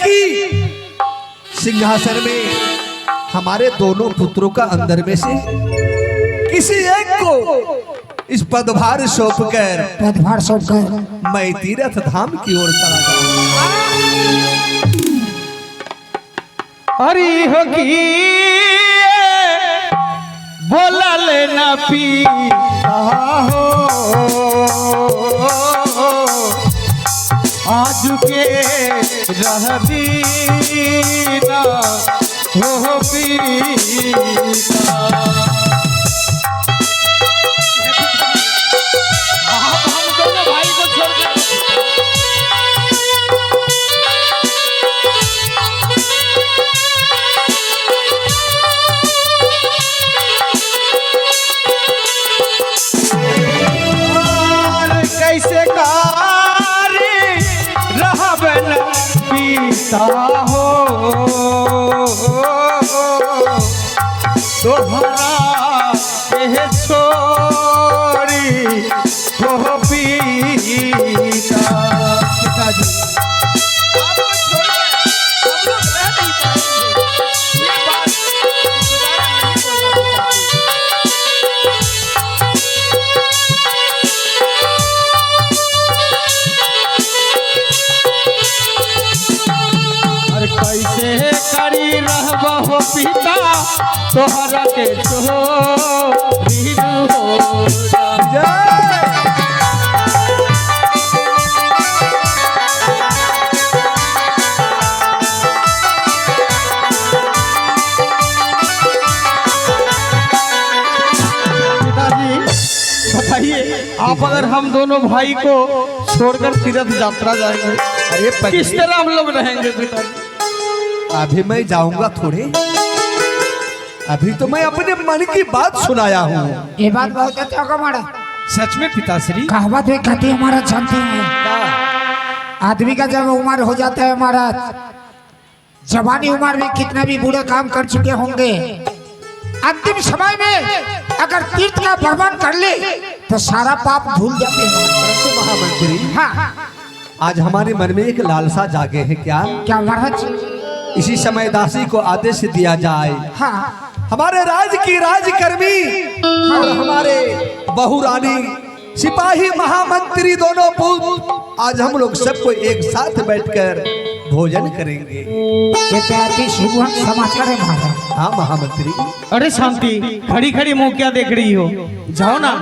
की सिंहासन में हमारे दोनों पुत्रों का अंदर में से किसी एक को इस पदभार सौंपकर मैं तीर्थ धाम की ओर चला जाऊंगा। अरे हो की बोला लेना पी हो आज के रहबीना हो पीता। कैसे कारी रहबन पीता हो तोहरा के छोड़ी हो पीता। पिताजी कैसे करी रहबा हो पिता तोहरा के छोड़ी हो पिताजी बताइए आप अगर हम दोनों भाई को छोड़कर तीर्थ यात्रा जाएंगे अरे किस तरह हम लोग रहेंगे पिताजी? अभी मैं जाऊंगा थोड़े, अभी तो मैं अपने मन की बात सुनाया हूँ। ये बात बहुत अच्छा हमारा सच में पिताश्री कहावत में कहते हमारा जानते हैं आदमी का जब उम्र हो जाता है हमारा जवानी उम्र में कितना भी बुरे काम कर चुके होंगे अंतिम समय में अगर तीर्थ का भ्रमण कर ले तो सारा पाप भूल जाते हैं। परंतु महामंत्री हाँ आज हमारे मन में एक लालसा जागे है क्या महाराज इसी समय दासी को आदेश दिया जाए। हाँ हमारे राज की राजकर्मी और हमारे बहुरानी सिपाही महामंत्री दोनों पुत्र आज हम लोग सबको एक साथ बैठकर भोजन करेंगे। ये तो अति शुभ समाचार है महाराज। हाँ महामंत्री। अरे शांति खड़ी खड़ी मुंह क्या देख रही हो, जाओ ना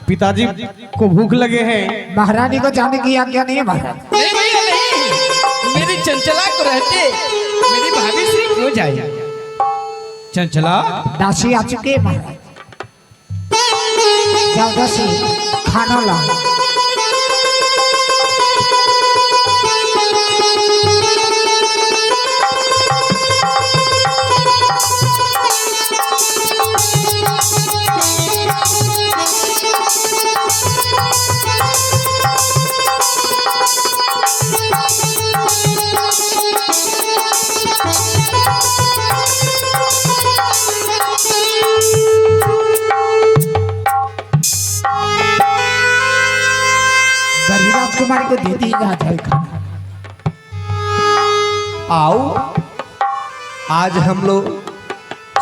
पिताजी को भूख लगे हैं। महारानी को जाने की आज्ञा नहीं है महाराज। नहीं भैया नहीं, मेरी चंचला को रहते मेरी भाभी से क्यों जाए। चंचला दासी आ चुके हैं महाराज। जाओ दासी खाना लाओ। राजकुमारी को दे दी जाता है खाना। आओ आज हम लोग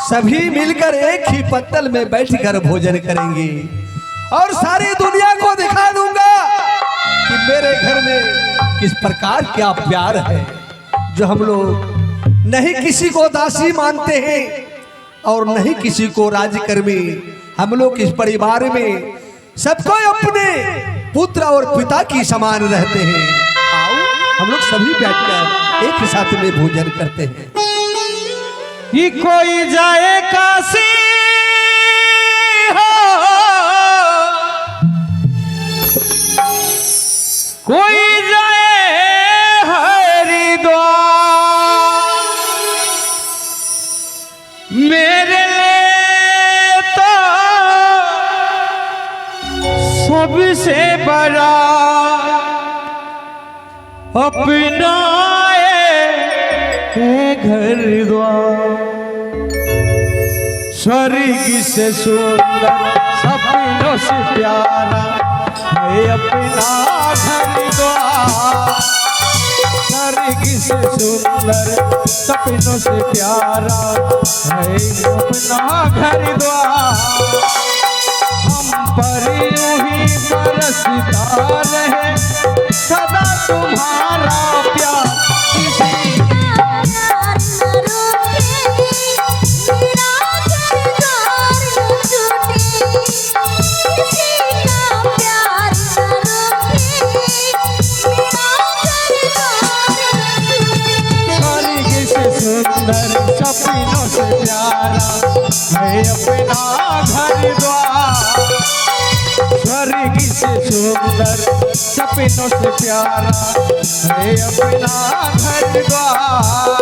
सभी मिलकर एक ही पत्तल में बैठकर भोजन करेंगे और सारी दुनिया को दिखा दूंगा कि मेरे घर में किस प्रकार क्या प्यार है, जो हम लोग नहीं किसी को दासी मानते हैं और नहीं किसी को राजकर्मी। हम लोग इस परिवार में सबको अपने पुत्र और पिता की समान रहते हैं। आओ हम लोग सभी बैठकर एक ही साथ में भोजन करते हैं। कि कोई जाए काशी हो, कोई जाए हरिद्वार, मेरे लिए तो सबसे बड़ा अपना है घर द्वार, स्वर्ग से सुंदर सपनों से प्यारा है अपना घर द्वार। स्वर्ग से सुंदर सपनों से प्यारा है अपना घर द्वार। हम पर यूं ही बरसता रहे सदा तुम्हारा प्यार। सुंदर सपनों से प्यारा है अपना घर द्वार। स्वर्ग से सुंदर सपनों से प्यारा है अपना घर द्वार।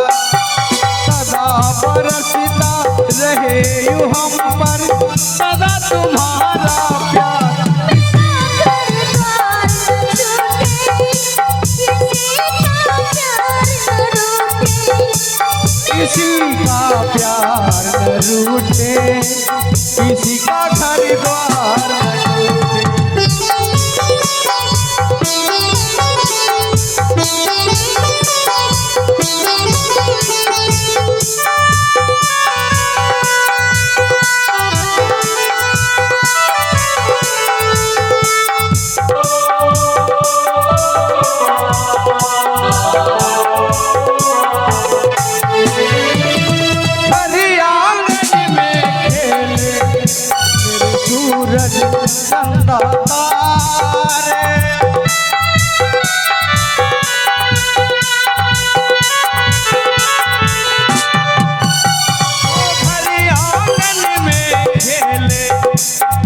सदा बरसता रहे यूं हम पर सदा तुम्हारा प्यार। किसी का प्यार न रूठे, किसी का घर द्वार न टूटे। सूरज चंदा तारे भरी आंगन में खेले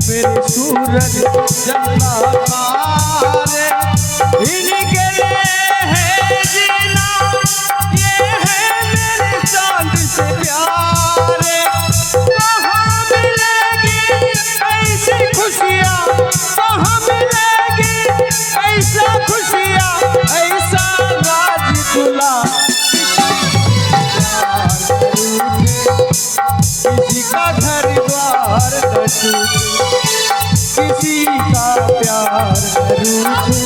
मेरे सूरज चंदा तारे। इनके है जीना ये है मेरे चांद से प्यारे। कहाँ मिलेगी ऐसी खुशियाँ, कहाँ मिलेगी ऐसा खुशियाँ, ऐसा राज खुला। किसी का घर द्वार न टूटे, किसी का प्यार न रूठे,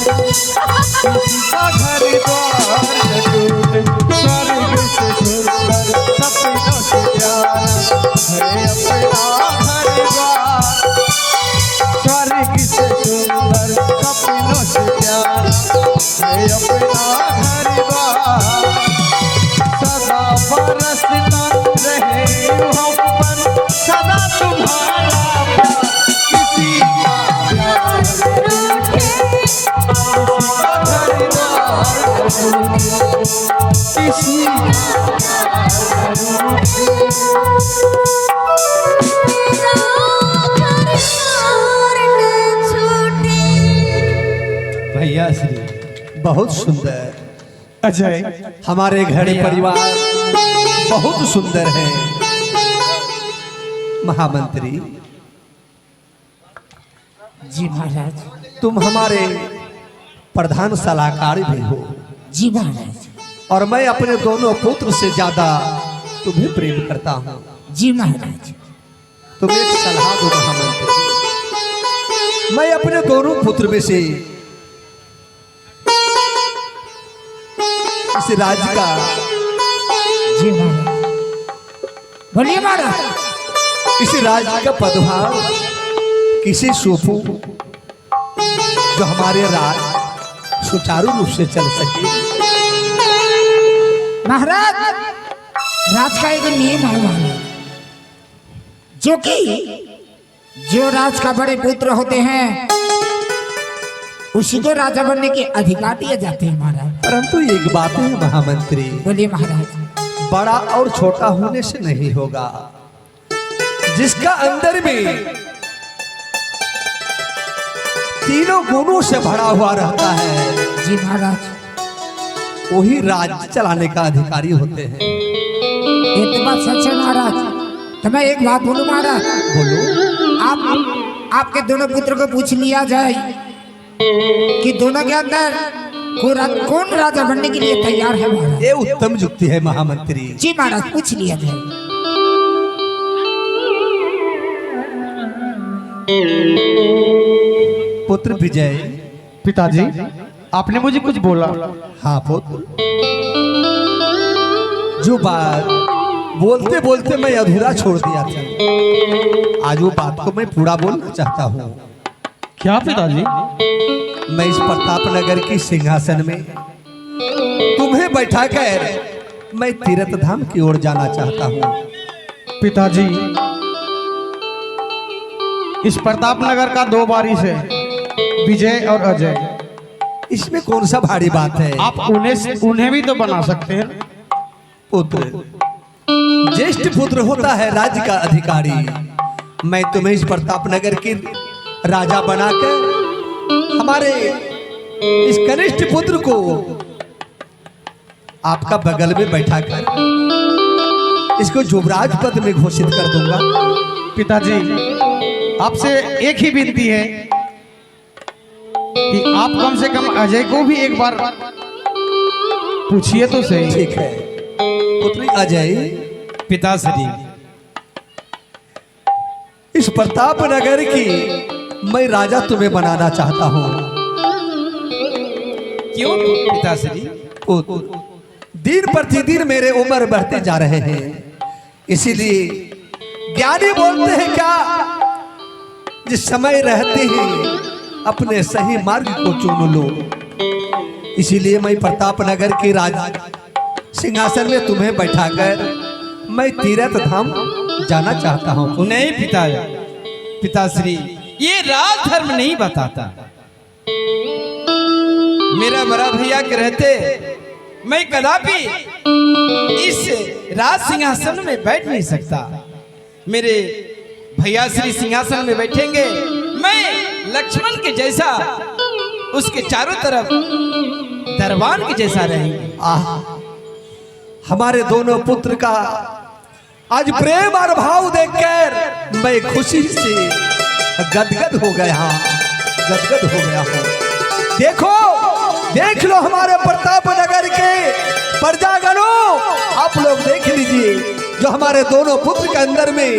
किसी का घर द्वार न टूटे। स्वर्ग से सुंदर सपनों से प्यारा है अपना घर द्वार। स्वर्ग से सुंदर सपनों से प्यारा है अपना घर द्वार। सदा बरसता रहे हम पर सदा तुम्हारा प्यार। किसी का प्यार न रूठे, किसी का घर द्वार न टूटे, किसी का प्यार न भैया श्री बहुत सुंदर। अजय हमारे घर परिवार बहुत सुंदर है। महामंत्री जी महाराज। तुम हमारे प्रधान सलाहकार भी हो जी महाराज। और मैं अपने दोनों पुत्र से ज्यादा तुम्हें प्रेम करता हूँ। जी महाराज। तुम एक सलाह दो महामंत्री। मैं अपने दोनों पुत्र में से इस राज्य का जी महाराज। बोलिए महाराज। इस राज्य का पदभार किसे सौंपूं जो हमारे राज सुचारू रूप से चल सके। महाराज राज का एक नियम है महाराज, जो कि जो राज का बड़े पुत्र होते हैं उसी को राजा बनने के अधिकार दिए जाते हैं महाराज। परंतु एक बात है महामंत्री, बोलिए महाराज। बड़ा और छोटा होने से नहीं होगा। जिसका अंदर में तीनों गुणों से भरा हुआ रहता है जी महाराज। वही राज्य चलाने का अधिकारी होते हैं। ये तो बात सच है महाराज। तो मैं एक बात बोलूं महाराज। बोलो। आपके दोनों पुत्र को पूछ लिया जाए कि दोनों के अंदर कौन राजा बनने के लिए तैयार है महाराज। ये उत्तम युक्ति है महामंत्री। जी महाराज पूछ लिया जाए। पुत्र विजय, पिताजी आपने मुझे कुछ बोला। हाँ पुत्र, जो बात बोलते बोलते मैं अधूरा छोड़ दिया था, आज वो बात को मैं पूरा बोलना चाहता हूँ। क्या पिताजी? मैं इस प्रताप नगर की सिंहासन में तुम्हें बैठाकर मैं तीर्थ धाम की ओर जाना चाहता हूँ। पिताजी, इस प्रताप नगर का 2 वारिस है, विजय और अजय। इसमें कौन सा भारी बात है? आप उन्हें भी तो बना सकते हैं। पुत्र, ज्येष्ठ पुत्र होता है राज्य का अधिकारी। मैं तुम्हें इस प्रताप नगर के राजा बनाकर हमारे इस कनिष्ठ पुत्र को आपका बगल में बैठाकर इसको युवराज पद में घोषित कर दूंगा। पिताजी, आपसे एक ही विनती है कि आप कम से कम अजय को भी एक बार पूछिए तो सही। ठीक है पुत्री अजय। पिताश्री, इस प्रताप नगर की मैं राजा तुम्हें बनाना चाहता हूँ। क्यों पिताश्री? दिन प्रतिदिन मेरे उम्र बढ़ते जा रहे हैं, इसीलिए ज्ञानी बोलते हैं क्या, जिस समय रहते ही अपने सही मार्ग को चुन लो। इसीलिए मैं प्रताप नगर के राजा सिंहासन में तुम्हें बैठाकर मैं तीर्थ धाम जाना चाहता हूँ। नहीं पिताश्री, ये राज धर्म नहीं बताता। मेरा बड़ा भैया के रहते मैं कदापि इस राज सिंहासन में बैठ नहीं सकता। मेरे भैया श्री सिंहासन में बैठेंगे, मैं लक्ष्मण के जैसा उसके चारों तरफ दरबान के जैसा रहेंगे। हमारे दोनों पुत्र का आज प्रेम और भाव देखकर मैं खुशी से गदगद हो गया, गदगद हो गया हूँ। देखो, देख लो हमारे प्रताप नगर के प्रजागणों, आप लोग देख लीजिए जो हमारे दोनों पुत्र के अंदर में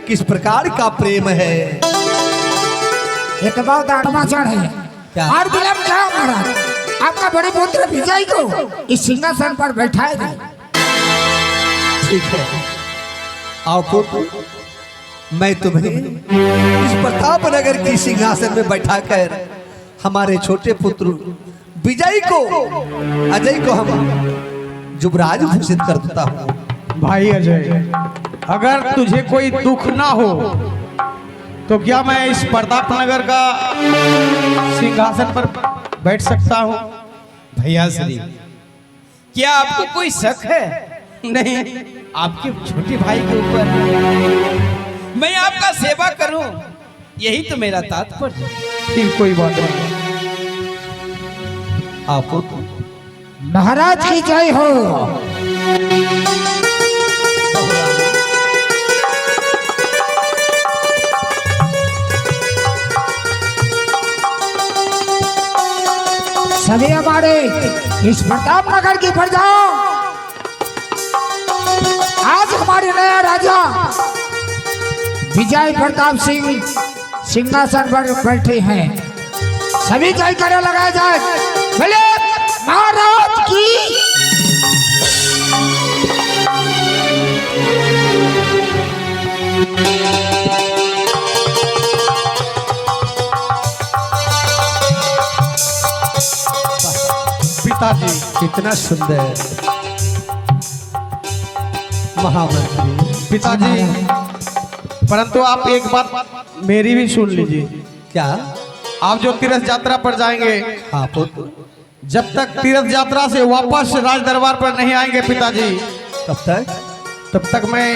किस प्रकार का प्रेम है। ये तो बहुत आत्माचार है। क्या? और विलंब क्या महाराज, आपका बड़े पुत्र विजय को इस सिंहासन पर बैठाएगा। ठीक है, आओ पुत्र, मैं तुम्हें इस प्रताप नगर की सिंहासन में बैठाकर हमारे छोटे पुत्र विजय को, अजय को हम युवराज घोषित कर देता हूँ। भाई अजय, अगर तुझे कोई दुख ना हो तो क्या मैं इस प्रताप नगर का सिंहासन पर बैठ सकता हूँ? भैया श्री, क्या आपको कोई शक है? नहीं। आपके छोटे भाई के ऊपर मैं आपका सेवा करूं, यही तो मेरा तात्पर्य। ठीक, कोई बात नहीं। आप महाराज की जय हो। सभी हमारे इस प्रताप नगर की प्रजाओं, आज हमारे नया राजा विजय प्रताप सिंह सिंहासन पर बैठे हैं। सभी जयकारा लगाया जाए, बोले महाराज की। पिताजी, कितना सुंदर महामंत्री। पिताजी, परंतु आप एक बात मेरी भी सुन लीजिए। क्या? आप जो तीर्थ यात्रा पर जाएंगे, हाँ पुत्र, जब तक तीर्थ यात्रा से वापस राज दरबार पर नहीं आएंगे पिताजी, तब तक मैं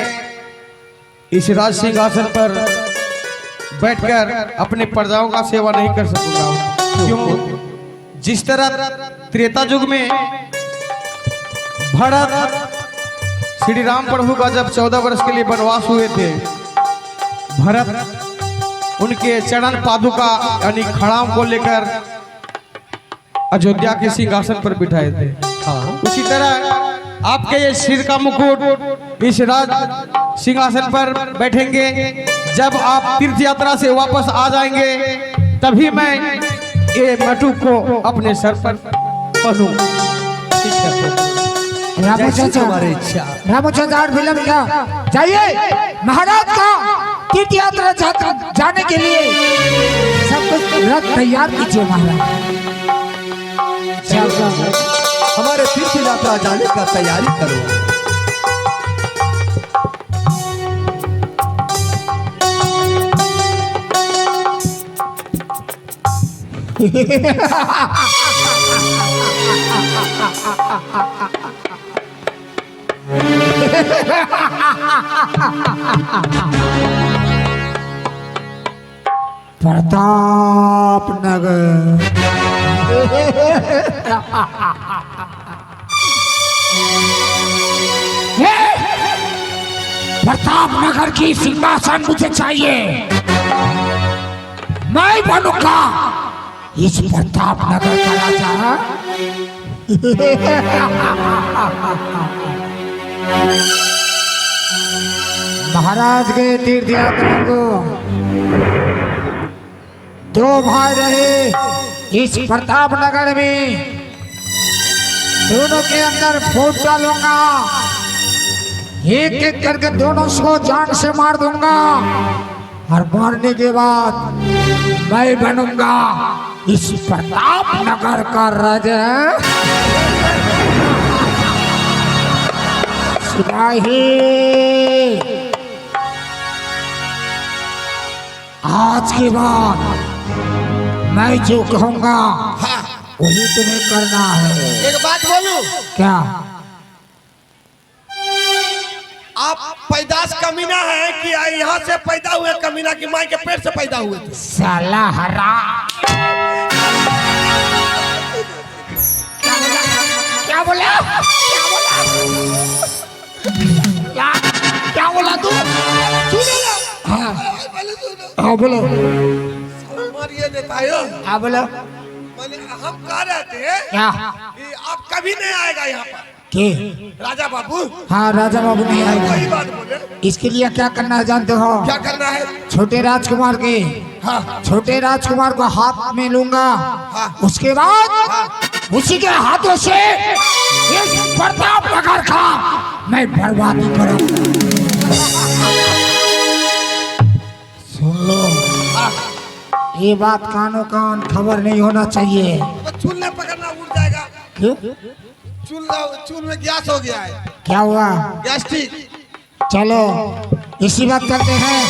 इस राज सिंहासन पर बैठकर अपने प्रजाओं का सेवा नहीं कर सकूंगा। क्यों? जिस तरह त्रेता युग में भरत श्री राम प्रभु का जब 14 वर्ष के लिए वनवास हुए थे, भरत उनके चरण पादुका यानी खड़ाम को लेकर अयोध्या के सिंहासन पर बिठाए थे। हाँ। उसी तरह आपके ये सिर का मुकुट इस राज सिंहासन पर बैठेंगे। जब आप तीर्थ यात्रा से वापस आ जाएंगे, तभी मैं ये मटू को अपने सर पर पनु ठीक है पनु। रामू जैसी चाचा, तुम्हारी इच्छा। रामू चाचा और फिल्म क्या जाइए महाराज का तीर्थ यात्रा जाने के लिए सब कुछ रथ तैयार कीजिए महाराज। हमारे तीर्थ यात्रा जाने का तैयारी करो। प्रताप नगर प्रताप नगर की सिंहासन मुझे चाहिए। मैं बनूंगा इस प्रताप नगर का राजा। महाराज के तीर्थ यात्रा को 2 भाई रहे इस प्रताप नगर में, दोनों के अंदर फूट डालूंगा, एक एक करके दोनों को जान से मार दूंगा और मारने के बाद मैं बनूंगा इस प्रताप नगर का राजा। सिपाही आज के बाद मैं जो कहूंगा वही तुम्हें करना है। एक बात बोलूं, क्या? आप पैदाश कमीना है कि यहाँ से पैदा हुए कमीना की माँ के पेट से पैदा हुए थे? साला हरा क्या बोला? क्या बोला तू? हाँ हाँ बोलो। ये देता है हाँ बोलो। हम कह रहे थे क्या? कि आप कभी नहीं आएगा यहाँ पर के? राजा बाबू। हाँ राजा बाबू नहीं वही आएगा। बात बोले। इसके लिए क्या करना है जानते हो? क्या करना है? छोटे राजकुमार के, हाँ छोटे राजकुमार को हाथ में लूंगा, हाँ। उसके बाद उसी के हाथों से इस प्रताप नगर का मैं बर्बादी करूंगा। सुन लो, ये बात कानों कान खबर नहीं होना चाहिए। तो चूल न पकड़ना, उड़ जाएगा। क्यों? चूल में गैस हो गया है। क्या हुआ? गैस्ट्रिक। चलो इसी बात करते हैं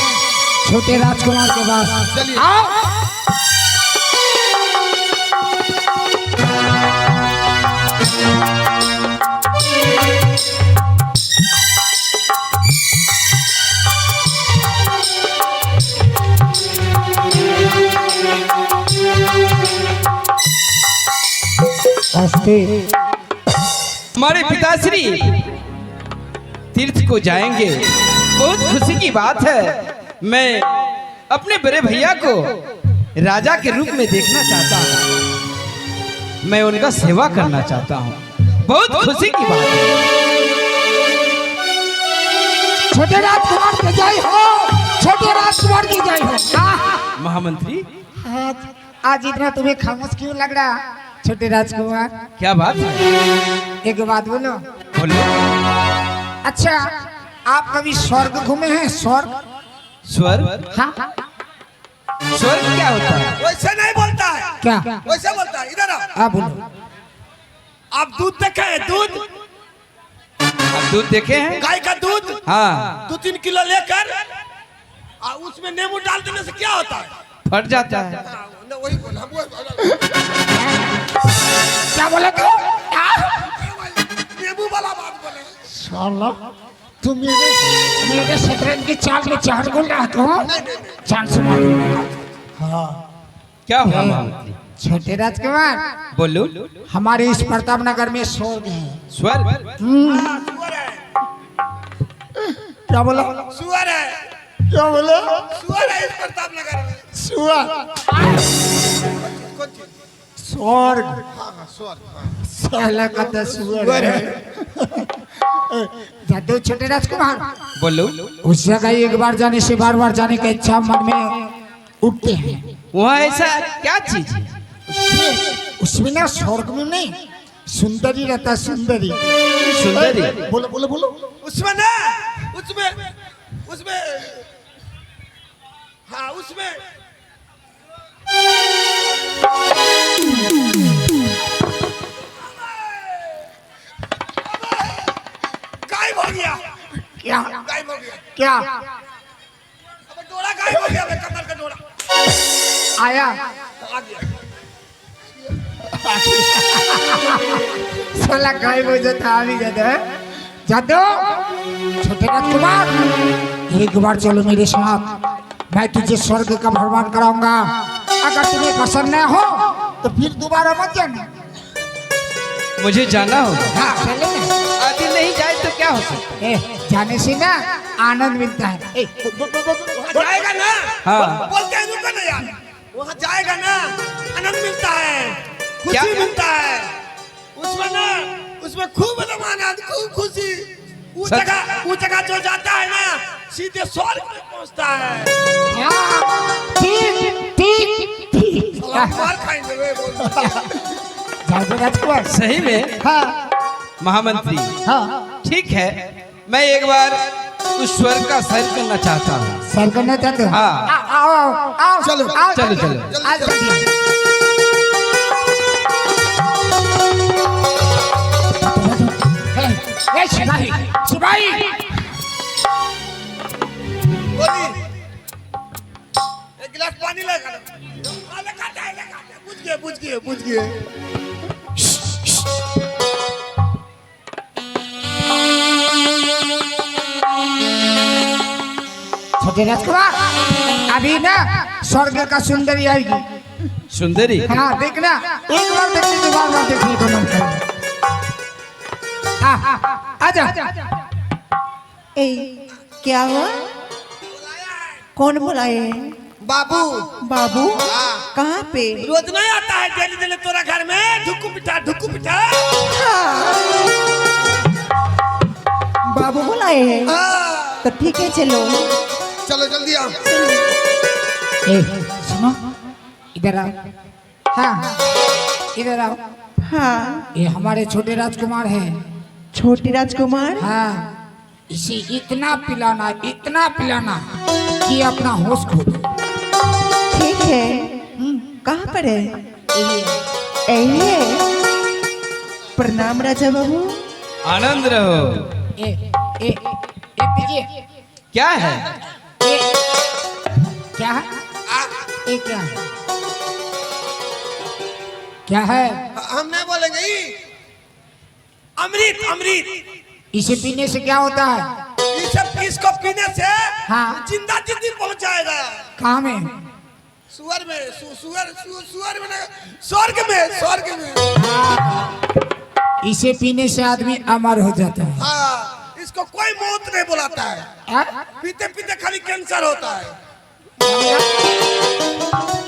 छोटे राजकुमार के पास। चलिए। आओ। हमारे पिताश्री तीर्थ को जाएंगे, बहुत खुशी की बात है। मैं अपने बड़े भैया को राजा के रूप में देखना चाहता हूँ, मैं उनका सेवा करना चाहता हूँ, बहुत खुशी की बात है। छोटे राजकुमार की जय हो, छोटे राजकुमार की जय हो। महामंत्री आज इतना तुम्हें खामोश क्यों लग रहा छोटे राजकुमार? क्या बात है? एक बात बोलो। बोलो। अच्छा आप कभी स्वर्ग घूमे हैं? स्वर्ग? स्वर्ग? हाँ स्वर्ग क्या होता है? वैसे नहीं बोलता है। क्या? वैसे बोलता है। इधर आओ। आप बोलो। आप दूध देखे हैं? दूध, आप दूध देखे हैं? गाय का दूध। हाँ। 2-3 किलो लेकर उसमें नींबू डाल देने से क्या होता है? फट जाता है। वही बोला। क्या बोला तू? नींबू वाला बात बोले। साला तुम मेरे शतरंज की चाल में चार बोल रहा तो चांस मार। हाँ क्या हुआ महामंत्री? छोटे राजकुमार बोलो। हमारे इस प्रताप नगर में स्वर्ग है। स्वर्ग? सुअर है। क्या बोला? सुअर है। क्या बोला? सुअर है इस प्रताप नगर में। स्वर्ग? कौन चीज? स्वर्ग? हाँ स्वर्ग। साला का तो स्वर्ग है। जादू छोटे राजकुमार बोलो। उस जगह एक बार जाने से बार बार जाने का इच्छा मन में उठते हैं। वहाँ ऐसा क्या चीज है? उसमें ना स्वर्ग में नहीं, सुंदरी रहता, सुंदरी। सुंदरी बोलो बोलो बोलो। उसमें ना, उसमें उसमें हाँ उसमें गायब हो गया। क्या गायब हो गया। क्या अब डोरा गायब हो गया, कमर का डोरा आया? आ गया। साला गायब हो जाता, आ भी जाता है। जादू, छोटे राजकुमार, एक बार चलो मेरे साथ, मैं तुझे स्वर्ग का भ्रमण कराऊंगा। अगर तुम्हें पसंद न हो तो फिर दोबारा मत जाना। मुझे जाना होगा। हाँ चले ना। आदि नहीं जाए तो क्या हो सकता है? जाने से ना आनंद मिलता है। वहाँ जाएगा ना, हाँ। बोलते हैं रुको ना यार, वहाँ जाएगा ना आनंद मिलता है, क्या? खुशी मिलता है उसमें ना, उसमें खूब आनंद, खूब खुशी। वो सच? जगह जो जाता है ना सीधे स्वर्ग में पहुँचता है। ठीक ठीक ठीक। मार खाएंगे वे बोल। जादू राजकुमार। सही में हाँ महामंत्री, हाँ। ठीक है, मैं एक बार उस स्वर्ग का सैर करना चाहता हूँ। सर करना चाहते हो? हाँ। आओ आओ आओ चलो, आओ, चलो, चलो, चलो। आज चलिए। ए सिपाही, सिपाही, बोली एक गिलास पानी लेकर लेकर जाए, बुझ गए। छोटे राजकुमार, अभी ना स्वर्ग का सुंदरी आएगी। सुंदरी हाँ देखना, एक बार देखने के बाद बार देखने को मन करेगा। आजा। ए, क्या हुआ? कौन बुलाए? बाबू बाबू कहाँ पे? रोज नहीं आता है डेली तोरा घर में ढुक्कू पिटा। बाबू बुलाए हैं? तो ठीक है चलो। चलो जल्दी आओ। ए सुनो, इधर आओ। हाँ इधर आओ। हाँ ये हमारे छोटे राजकुमार हैं। छोटी राजकुमार। हाँ, इसे इतना पिलाना कि अपना होश खो दे। ठीक है, कहाँ पर है? यही है। प्रणाम राजा बाबू। आनंद रहो। ए पीजिए। क्या है? क्या है? ये क्या है? क्या है? हम नहीं बोलेंगे ही। अमृत इसे पीने से क्या होता है? ये सब इसको पीने से हाँ। जिंदा पहुंच जाएगा। कहाँ में? सुअर में सुअर में स्वर्ग में। इसे पीने से आदमी अमर हो जाता है। हाँ, इसको कोई मौत नहीं बुलाता है। हाँ? पीते खाली कैंसर होता है।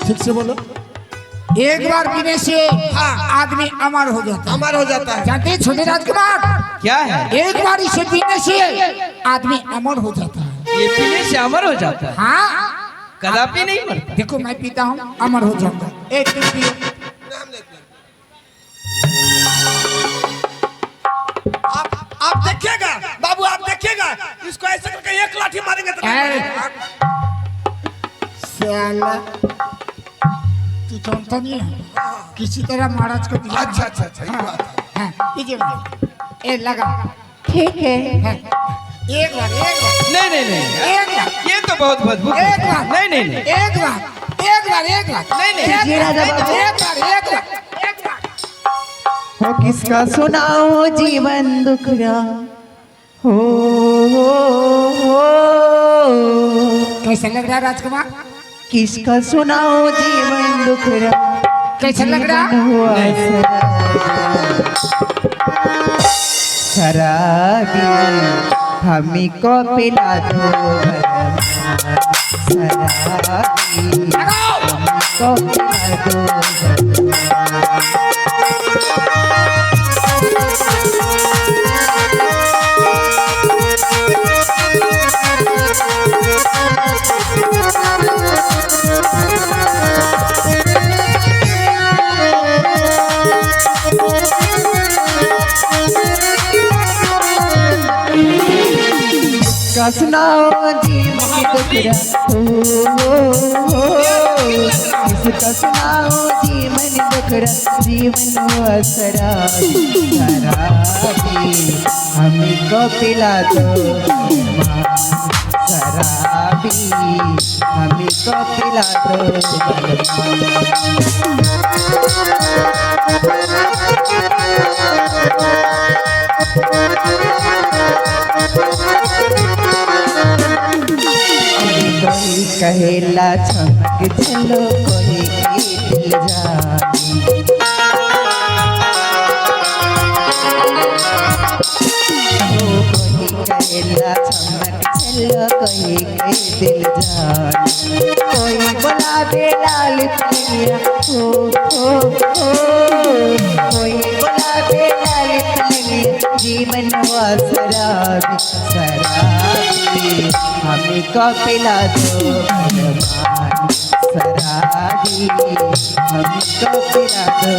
ठीक से बोलो। एक बार पीने से आदमी अमर हो जाता है। अमर हो जाता है। जानते हैं छोटे राजकुमार, क्या है? एक बार इसे पीने से आदमी अमर हो जाता है। ये पीने से अमर हो जाता है? हाँ कदापि नहीं मरता। देखो मैं पीता हूँ, अमर हो जाऊंगा। एक दिन पियो। नाम लेते हैं। आप देखिएगा बाबू, आप देखिएगा इसको ऐसे करके एक लाठी मारेंगे तो साला, तू जानता नहीं है, किसी तरह महाराज को दिया। अच्छा ये बात है। हाँ, पीजिए मुझे। ए लगा। ठीक है। हाँ, एक बार नहीं, एक बार ये तो बहुत बदबू। एक बार नहीं। एक बार नहीं। जी राजा बाबू। एक बार हो किसका सुनाओ जीवन दुखड़ा हो। कैसा लग रहा है राजकुमार? किसका सुनाओ जीवन दुखड़ा। कैसा लग रहा है? हुआ शराबी हमी को पिला दो शराबी को पिला दो। इसका सुनाओ जी मन दुखड़ा इसका सुनाओ जी मन दुखड़ा जीवन हुआ शराबी हमें को पिला दो शराबी हमें को पिला कोई कहेला चमक चलो कोई दिल जानी कोई कहेला चमक चलो कोई दिल जानी कोई बोला दे लाल कलिया हो कोई बोला दे लाल कलिया जीवन हुआ शराबी शराबी हमें को पिला दो भगवान शराबी हमें को पिला दो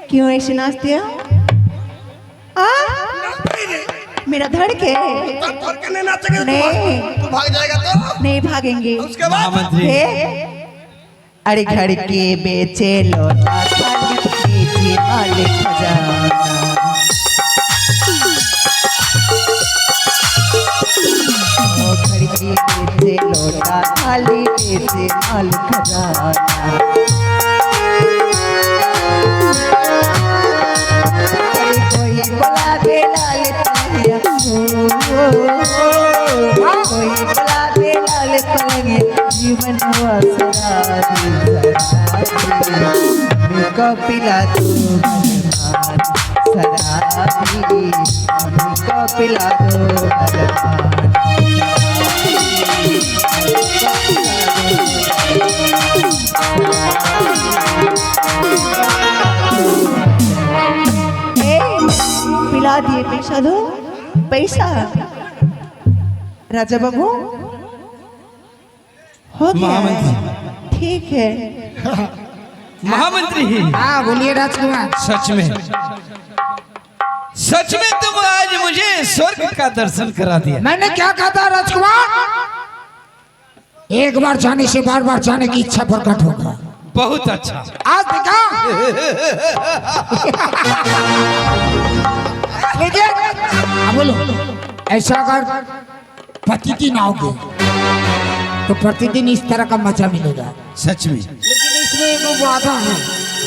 क्यों ऐसे नाचते हो? मेरा धड़के नहीं भाग जाएगा तो नहीं भागेंगे उसके बाद अरे घर के बेचे लौटा खाली बेचे माल खजाना घर के बेचे लौटा खाली बेचे माल खजाना कोई बोला दे लाल कलिया कोई बोला दे लाल कलिया जीवन हुआ शराबी हमें को पिला दो भगवान शराबी हमें को पिला दो भगवान पिला दिए पैसा दो पैसा राजा बाबू हो गया ठीक है महामंत्री ही हाँ बोलिए राजकुमार। सच में तुम आज मुझे स्वर्ग का दर्शन करा दिया। मैंने क्या कहा था राजकुमार? एक बार जाने से बार बार जाने की इच्छा प्रकट होगा। बहुत अच्छा। आज देखा लीजिए बोलो ऐसा अगर प्रतिदिन आओगे तो प्रतिदिन इस तरह का मजा मिलेगा। सच में? लेकिन इसमें वो बाधा है।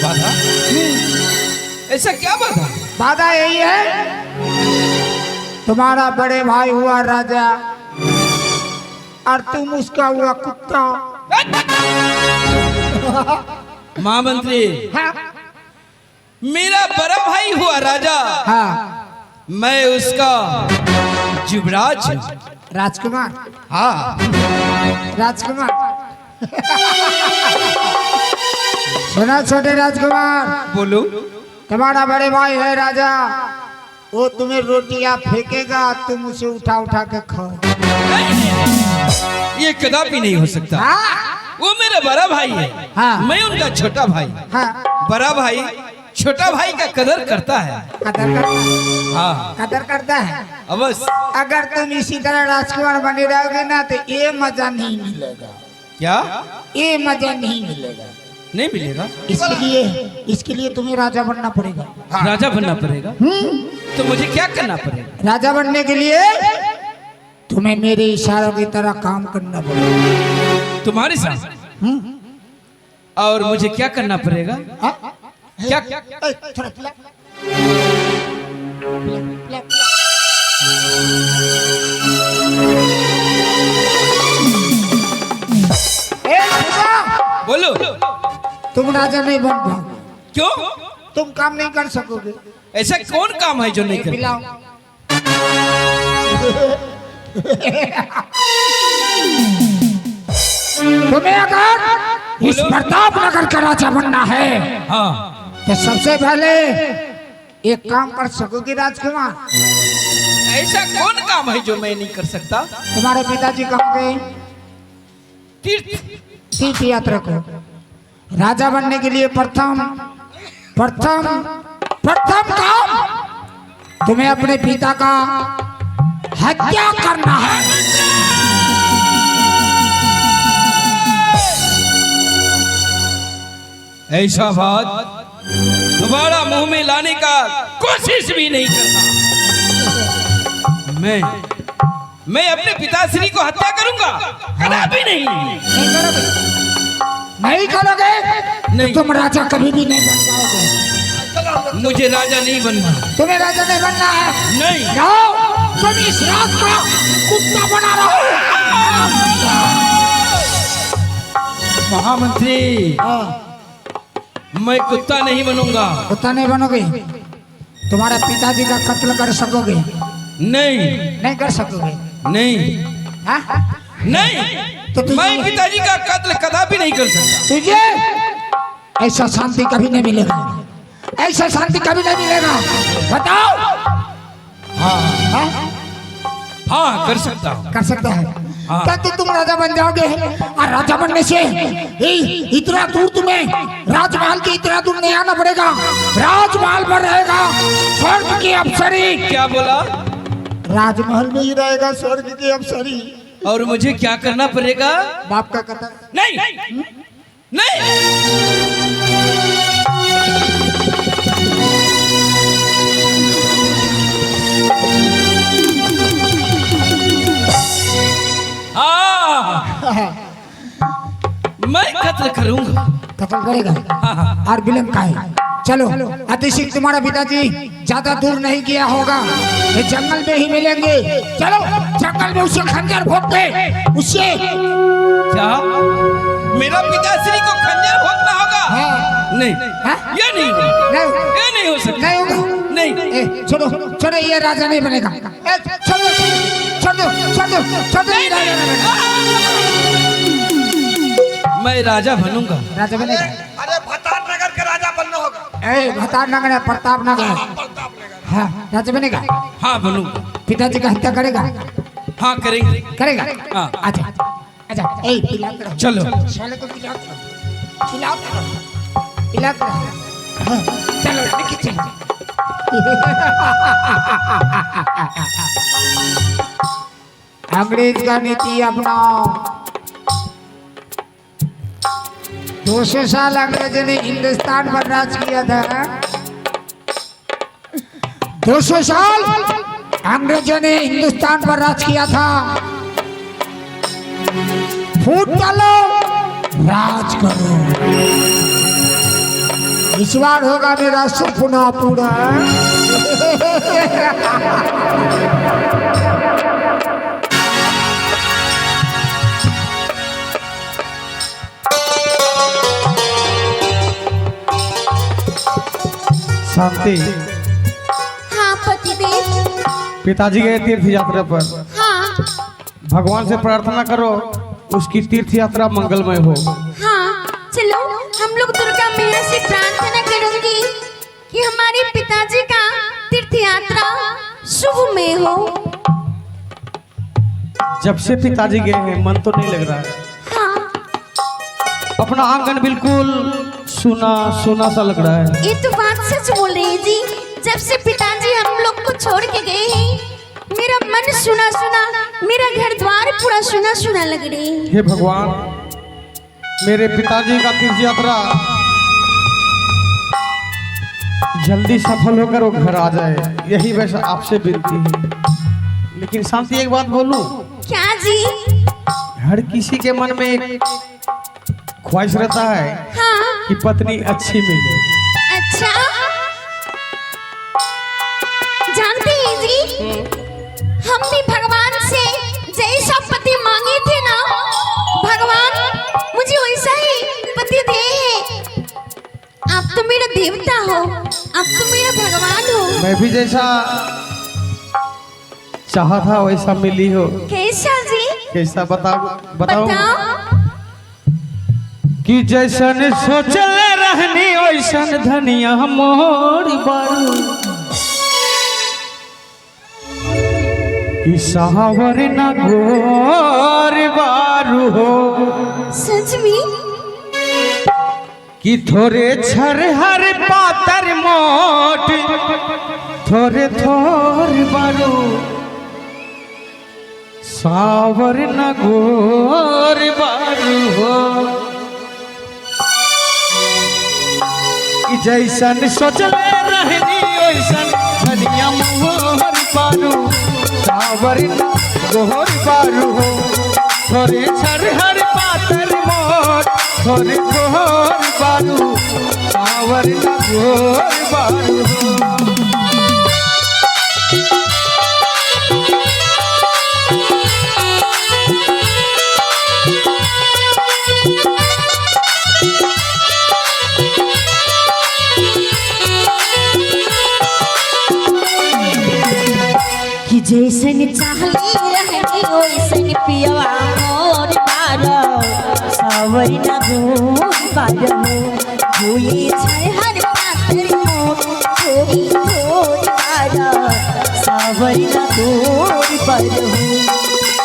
बाधा? ऐसा क्या बाधा? बाधा यही है तुम्हारा बड़े भाई हुआ राजा और तुम उसका हुआ कुत्ता। महामंत्री हाँ मेरा बड़ा भाई हुआ राजा, हाँ मैं उसका युवराज हूं। राजकुमार। हाँ राजकुमार सुना छोटे राजकुमार, बोलो। तुम्हारा बड़े भाई है राजा, वो तुम्हें रोटियां फेंकेगा तुम उसे उठा उठा के खाओ। ये कदापि नहीं हो सकता। हाँ वो मेरा बड़ा भाई है, हाँ। मैं उनका छोटा भाई। हाँ बड़ा भाई छोटा भाई का कदर करता है। कदर करता है। हाँ कदर करता है। अवश्य। अगर तुम इसी तरह राजकुमार बने रहोगे ना तो ये मजा नहीं मिलेगा। क्या? ये मजा नहीं मिलेगा। नहीं मिलेगा? इसके लिए तुम्हें राजा बनना पड़ेगा। राजा बनना पड़ेगा? तो मुझे क्या करना पड़ेगा? राजा बनने के लिए तुम्हें मेरे इशारों की तरह काम करना पड़ेगा। तुम्हारे साथ? और मुझे क्या करना पड़ेगा? क्या? थोड़ा पिला। बोलो। तुम राजा नहीं बन पाओगे। क्यों? तुम काम नहीं कर सकोगे। ऐसा कौन काम है जो नहीं कर? पिलाओ। तुम्हें अगर इस प्रताप नगर का राजा बनना है तो सबसे पहले एक काम कर सकोगे राजकुमार? ऐसा कौन काम है जो मैं नहीं कर सकता? तुम्हारे पिताजी कहाँ गए? तीर्थ तीर्थ यात्रा को। राजा बनने के लिए प्रथम काम तुम्हें अपने पिता का हत्या करना है। ऐसा बात दोबारा मुंह में लाने का कोशिश भी नहीं करना। मैं अपने पिताश्री को हत्या करूंगा? कदापि नहीं। नहीं करोगे? नहीं। तुम राजा कभी भी नहीं बन पाओगे। मुझे राजा नहीं बनना। तुम्हें राजा नहीं बनना है? नहीं। रहो, तुम इस रात का कुत्ता बना रहो। महामंत्री, मैं कुत्ता नहीं बनूंगा। कुत्ता नहीं बनोगे? तुम्हारे पिताजी का कत्ल कर सकोगे? नहीं कर सकोगे? नहीं हाँ? नहीं। तो तुझे- मैं पिताजी का कत्ल कदापि नहीं कर सकता। तुझे ऐसा शांति कभी नहीं मिलेगा। ऐसा शांति कभी नहीं मिलेगा। बताओ। हाँ? हाँ कर सकता हूँ। कर सकता है। हाँ। क्या तुम राजा बन जाओगे? और राजा बनने से इतना दूर तुम्हें राजमहल के इतना दूर नहीं आना पड़ेगा। राजमहल पर रहेगा स्वर्ग की अप्सरी। क्या बोला? राजमहल में ही रहेगा स्वर्ग की अप्सरी। और मुझे क्या करना पड़ेगा? बाप का कथा। नहीं नहीं। मैं कत्ल करूंगा। कत्ल करेगा? और विलंब का है? चलो अतिशीघ्र तुम्हारा पिताजी ज्यादा दूर नहीं गया होगा, ये जंगल में ही मिलेंगे। चलो जंगल में उसे खंजर भोंक दे। उससे क्या मेरा पिताश्री को खंजर भोंकना होगा? हाँ। नहीं हाँ? ये नहीं ये नहीं हो सकता। नहीं होगा। नहीं। छोड़ो ये राजा नहीं बनेगा। छोड़ दो ये राजा नहीं बनेगा। मैं राजा बनूंगा। राजा बनेगा? अरे भतार नगर के राजा बनना होगा। भतार नगर है, प्रताप नगर। हाँ राजा बनेगा? हाँ बनूंगा। पिताजी का हत्या करेगा? हाँ करेंगे। करेगा? हाँ। अच्छा पिला करो। चलो साले को पिला करो। हाँ, चलो लेके चलो। अंग्रेज का नीति अपनाओ। 200 साल अंग्रेज ने हिंदुस्तान पर राज किया था। 200 साल अंग्रेजों ने हिंदुस्तान पर राज किया था। फूट डालो, राज करो। इस बार होगा मेरा सपना पूरा। शांति। हाँ पतिदेव। पिताजी गए तीर्थ यात्रा पर। हाँ भगवान से प्रार्थना करो उसकी तीर्थ यात्रा मंगलमय हो। हाँ चलो हम लोग दुर्गा मैया से प्रार्थना करूंगी कि हमारे पिताजी का तीर्थ यात्रा शुभमय हो। जब से पिताजी गए हैं मन तो नहीं लग रहा है। हाँ अपना आंगन बिल्कुल सुना सुना सा लग रहा है। ये तो बात सच बोल रही है जी। जब से पिताजी हम लोग को छोड़ के गए हैं मेरा मन सुना सुना, मेरा घर द्वार पूरा सुना सुना लग रही है। हे भगवान मेरे पिताजी का तीर्थ यात्रा जल्दी सफल होकर वो घर आ जाए, यही वैसा आपसे विनती है। लेकिन शांति एक बात बोलूं, क्या जी? हर किसी के मन में एक ख्वाहिश रहता है हाँ कि पत्नी अच्छी मिले। अच्छा जानते हैं जी, हम भी भगवान से जैसा पति मांगे थे ना, भगवान मुझे वैसा ही पति दे है। आप तो मेरा देवता हो, आप तो मेरा भगवान हो। मैं भी जैसा चाहा था वैसा मिली हो। कैसा जी? कैसा बताओ बताओ बताओ। कि जैसन सोचल रहनी वैसन धनिया मोर बारू। सावर न गोर बारू हो सच में कि थोरे छर हर पातर मोट थोरे थोर बारू सावर न गोर बारू हो कि जैसन सोचले रहनी वैसन धनिया मोहर बारू सावर न गोर बारू हो थोरे छर हर पातर मोट थोरे थोर बारू सावर न गोर बारू हो कि जैसन चाहली रहनी वैसन पियवा मोर बारो सावर न गोर बारो भूली छर हर पातर मोर थोड़ी थोड़ बारो सावर न गोर बारो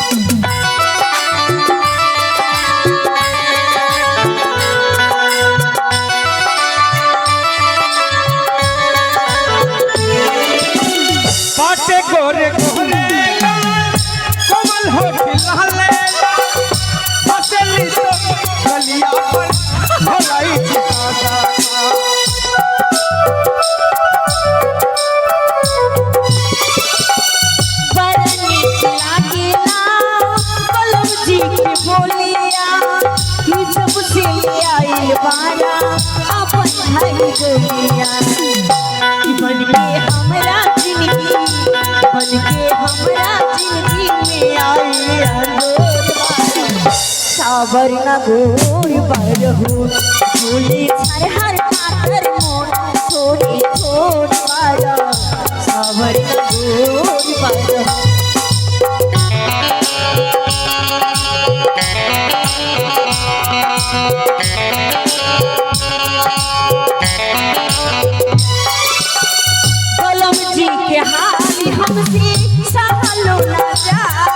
पाटे गोरे गोरे कमल होठी लाले हसली तो गलिया पर भलाई चितादा बड़ नीक लागेला कलम जी के बोलिया कि जब से आइल बारा अपन भाई गोलिया कि बन के हमरा जिंदगी में आइल अंगोर बारा सावर न गोर बारहु भूली छर हर पातर मोर थोड़ी थोड़ बारा सावर न गोर बारहु कलम जी के हाल हमसे सहलो न जाला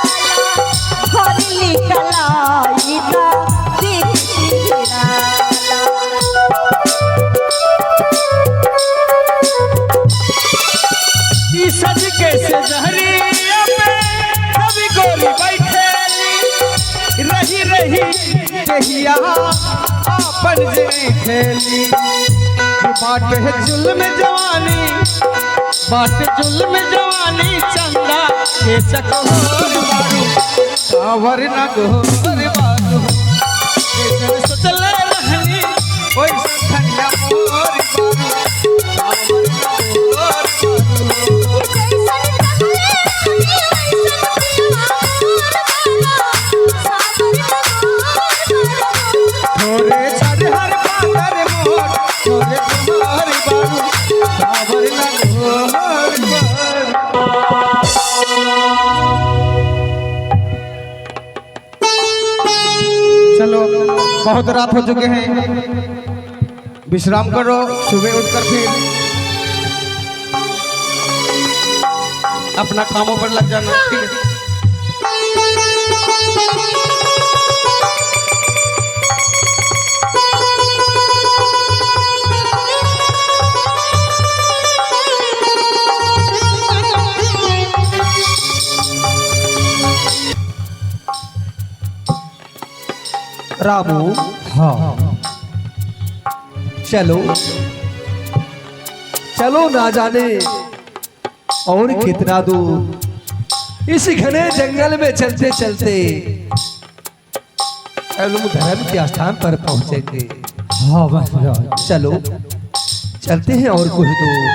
हरली कलाई ता देख सिराला ई सज के से जहरिया पे कभी गोरी बैठेली रही रही कहिया आपन जे खेली बाट है जुल्म जवानी बाट जुल्म जवानी चंदा के चकोर बारू सावर न गोर बारू जैसे सोचले रहनी वैसे धनिया मोर बारू सावर न गोर बारू थोरे छड़ हर पातर मोर थोरे थोर बारू सावर न गोर बारू चलो बहुत रात हो चुके हैं विश्राम करो सुबह उठकर फिर अपना कामों पर लग जाना ठीक है रामू हाँ चलो चलो ना जाने और कितना दूर इस घने जंगल में चलते चलते हम लोग धर्म के स्थान पर पहुंचेंगे। हाँ महाराज चलो चलते हैं और कुछ दूर।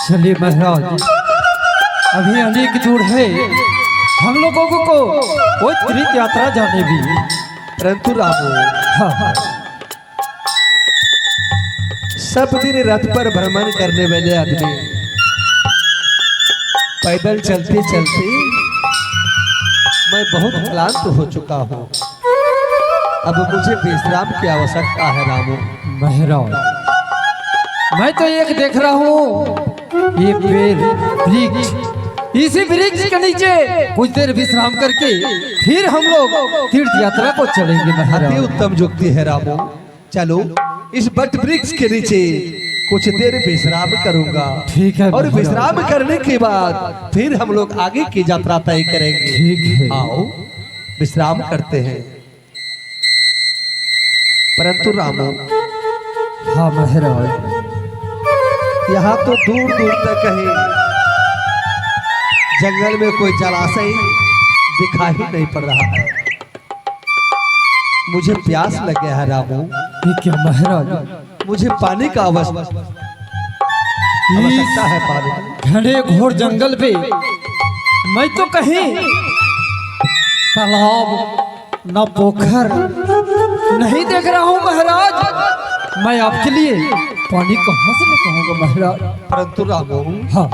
चलिए महाराज अभी अनेक दूर है हम लोगों को कोई तीर्थ यात्रा जाने भी परंतु रामू हाँ सब दिन रथ पर भ्रमण करने वाले आदमी पैदल चलते चलते मैं बहुत क्लांत हो चुका हूँ। अब मुझे विश्राम की आवश्यकता है रामू। महाराज मैं तो एक देख रहा हूँ ये पेड़ वृक्ष इसी वृक्ष के नीचे कुछ देर विश्राम करके फिर हम लोग तीर्थ यात्रा को चलेंगे अति महाराज। उत्तम युक्ति है रामो। चलो इस बट वृक्ष के नीचे कुछ देर विश्राम करूंगा। ठीक है और महाराज। विश्राम करने के बाद फिर हम लोग आगे की यात्रा तय करेंगे। ठीक है। आओ विश्राम करते हैं। परंतु रामो, हाँ महाराज। यहाँ तो दूर दूर तक कहीं जंगल में कोई जलाशय दिखाई नहीं पड़ रहा है। मुझे प्यास लग गया है रामो। ये क्या महाराज, मुझे पानी का आवश्यकता है। पानी घने घोर जंगल पे मैं तो कहीं तालाब न पोखर नहीं देख रहा हूँ महाराज। मैं आपके लिए पानी कहाँ से कहूँगा महाराज। परंतु रामो, हाँ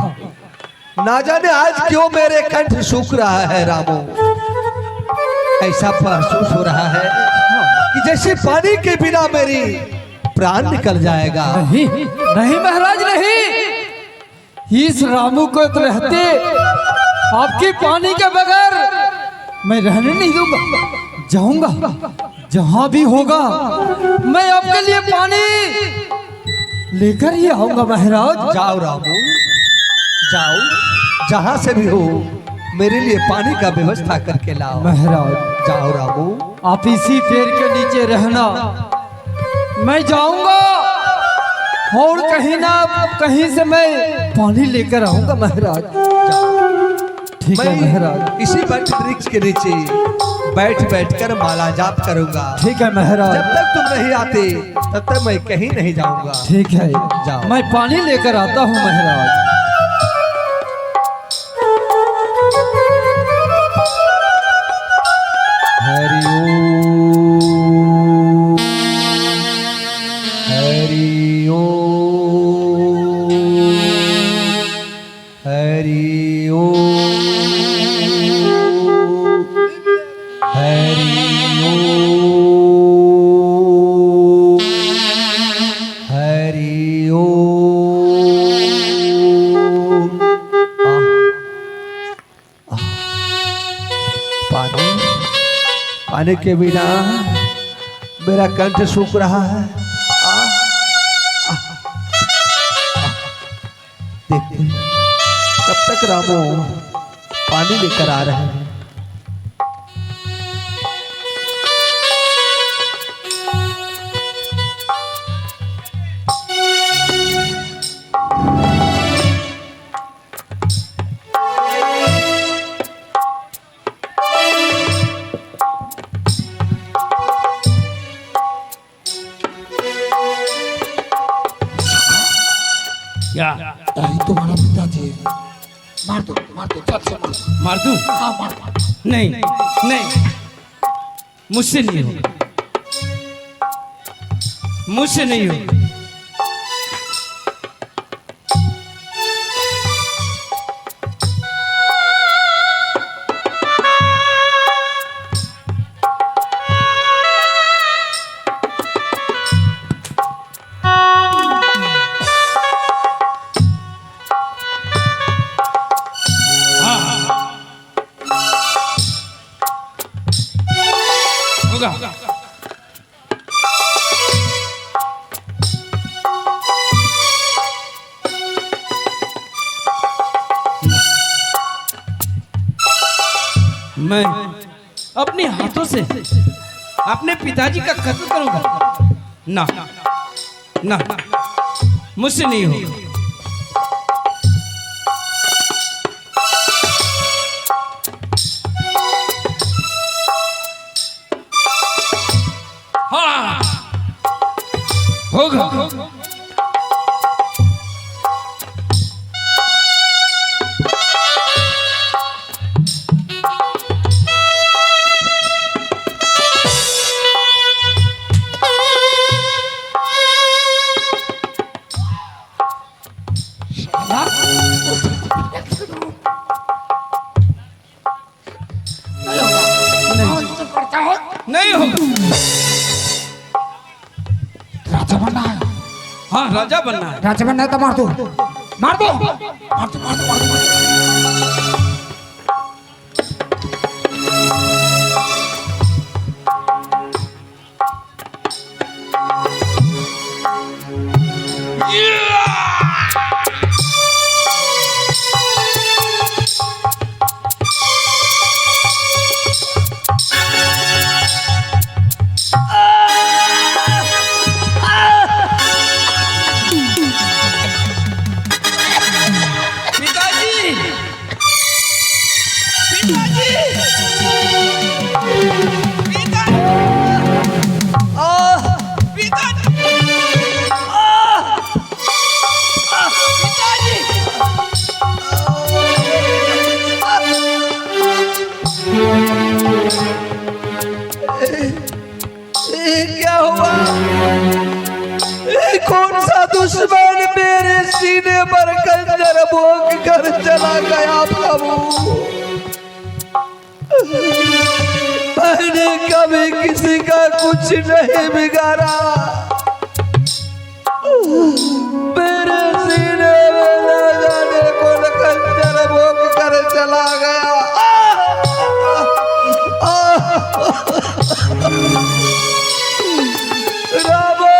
ना जाने आज क्यों मेरे कंठ सूख रहा है रामो। ऐसा महसूस हो रहा है कि जैसे पानी के बिना मेरी प्राण निकल जाएगा। नहीं नहीं महाराज नहीं, इस रामू को तो रहते आपकी पानी के बगैर मैं रहने नहीं दूंगा। जाऊंगा जहां भी होगा मैं आपके लिए पानी लेकर ही आऊंगा महाराज। जाओ रामो, जाओ, जहां से भी हो मेरे लिए पानी का व्यवस्था करके लाओ। महाराज जाओ रामो। आप इसी पेड़ के नीचे रहना, मैं जाऊंगा और कहीं ना कहीं से मैं पानी लेकर आऊंगा महाराज। ठीक है महाराज। मैं इसी बट वृक्ष के नीचे बैठ बैठकर माला जाप करूंगा। ठीक है महाराज। जब तक तुम नहीं आते तब तक मैं कहीं नहीं जाऊंगा। ठीक है, जाओ। मैं पानी लेकर आता हूँ महाराज। हरि ओम, हरि ओम, हरि ओम, हरि ओम। पानी, पानी के बिना मेरा कंठ सूख रहा है। देखते कब तक रामो पानी लेकर आ रहे हैं। क्या यही तुम्हारा पिताजी। मार दो चल से मार दूं? हाँ मार। नहीं नहीं, मुझसे नहीं होगा, मुझसे नहीं होगा। होगा। मैं अपने हाथों से अपने पिताजी का कत्ल करूंगा? ना ना, मुझसे नहीं होगा। हाँ होगा। नहीं होगा। राजा बनना है। हाँ राजा बनना है। राजा बनना है तो मार दो। क्या हुआ? कौन सा दुश्मन मेरे सीने पर खंजर भोंक कर चला गया प्रभु? मैंने कभी किसी का कुछ नहीं बिगाड़ा, मेरे सीने में न जाने कौन खंजर भोंक कर चला गया। रामा,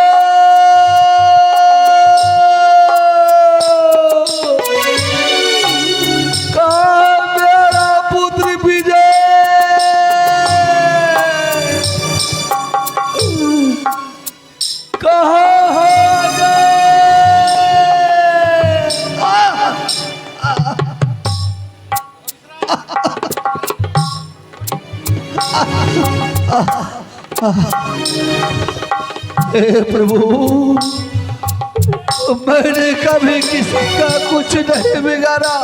कहाँ मेरा पुत्र विजय? कहाँ हो गए? हे प्रभु, मैंने कभी किसी का कुछ नहीं बिगाड़ा,